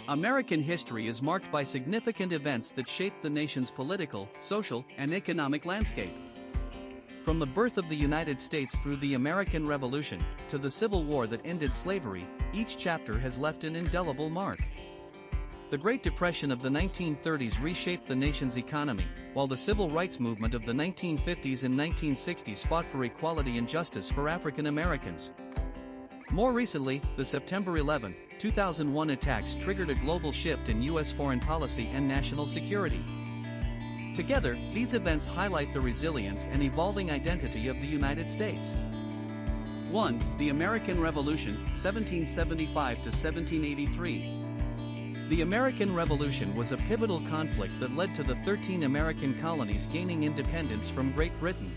American history is marked by significant events that shaped the nation's political, social, and economic landscape. From the birth of the United States through the American Revolution, to the Civil War that ended slavery, each chapter has left an indelible mark. The Great Depression of the 1930s reshaped the nation's economy, while the Civil Rights Movement of the 1950s and 1960s fought for equality and justice for African Americans. More recently, the September 11, 2001 attacks triggered a global shift in U.S. foreign policy and national security. Together, these events highlight the resilience and evolving identity of the United States. 1. The American Revolution, 1775 to 1783. The American Revolution was a pivotal conflict that led to the 13 American colonies gaining independence from Great Britain.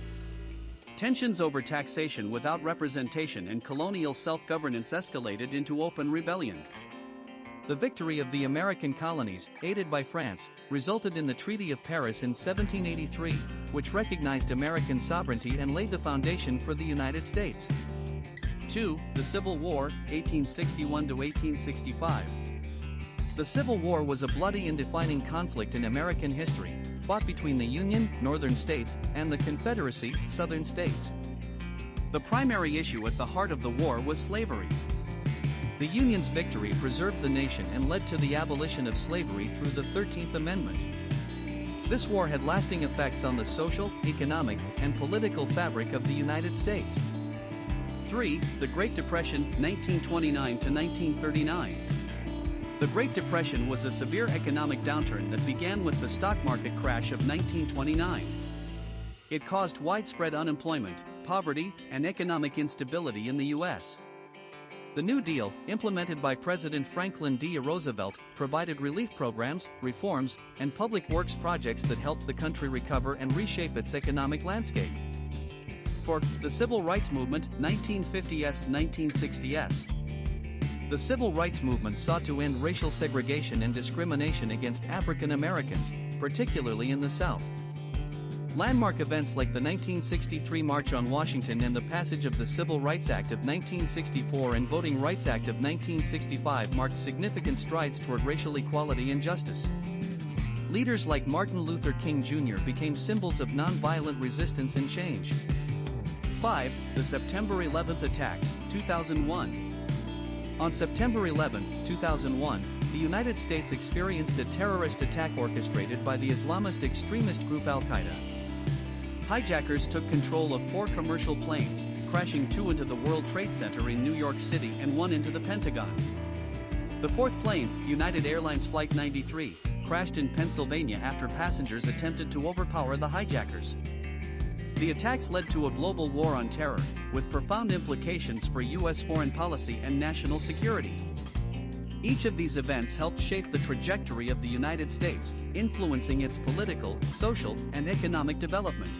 Tensions over taxation without representation and colonial self-governance escalated into open rebellion. The victory of the American colonies, aided by France, resulted in the Treaty of Paris in 1783, which recognized American sovereignty and laid the foundation for the United States. 2. The Civil War, 1861 to 1865. The Civil War was a bloody and defining conflict in American history, fought between the Union, Northern states, and the Confederacy, Southern states. The primary issue at the heart of the war was slavery. The Union's victory preserved the nation and led to the abolition of slavery through the 13th Amendment. This war had lasting effects on the social, economic, and political fabric of the United States. 3. The Great Depression, 1929 to 1939. The Great Depression was a severe economic downturn that began with the stock market crash of 1929. It caused widespread unemployment, poverty, and economic instability in the U.S. The New Deal, implemented by President Franklin D. Roosevelt, provided relief programs, reforms, and public works projects that helped the country recover and reshape its economic landscape. 4. The Civil Rights Movement, 1950s-1960s. The Civil Rights Movement sought to end racial segregation and discrimination against African Americans, particularly in the South. Landmark events like the 1963 March on Washington and the passage of the Civil Rights Act of 1964 and Voting Rights Act of 1965 marked significant strides toward racial equality and justice. Leaders like Martin Luther King Jr. became symbols of nonviolent resistance and change. 5. The September 11th attacks, 2001. On September 11, 2001, the United States experienced a terrorist attack orchestrated by the Islamist extremist group Al-Qaeda. Hijackers took control of 4 commercial planes, crashing 2 into the World Trade Center in New York City and 1 into the Pentagon. The 4th plane, United Airlines Flight 93, crashed in Pennsylvania after passengers attempted to overpower the hijackers. The attacks led to a global war on terror, with profound implications for U.S. foreign policy and national security. Each of these events helped shape the trajectory of the United States, influencing its political, social, and economic development.